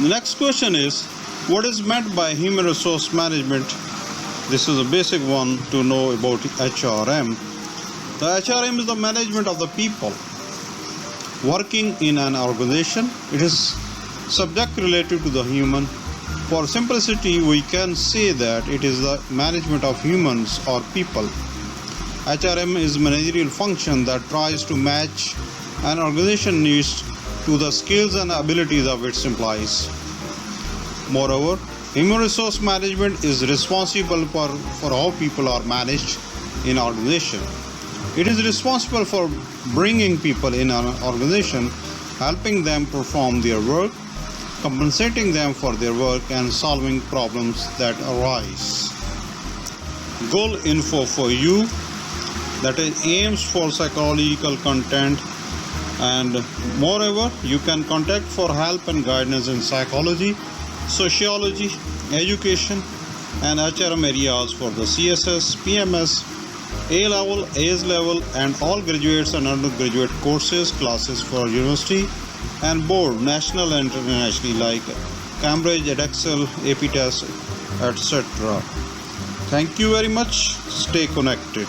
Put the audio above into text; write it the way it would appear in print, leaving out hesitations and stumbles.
The next question is, what is meant by human resource management? This is a basic one to know about HRM. The HRM is the management of the people working in an organization. It is subject related to the human. For simplicity, we can say that it is the management of humans or people. HRM is a managerial function that tries to match an organization needs to the skills and abilities of its employees. Moreover, human resource management is responsible for how people are managed in an organization. It is responsible for bringing people in an organization, helping them perform their work, compensating them for their work, and solving problems that arise. Goal info for you, that is aims for psychological content, and moreover you can contact for help and guidance in psychology, sociology, education and HRM areas for the CSS, PMS, A-level, AS level and all graduates and undergraduate courses, classes for university and board, national and internationally, like Cambridge, Edexcel, AP Test, etc. Thank you very much. Stay connected.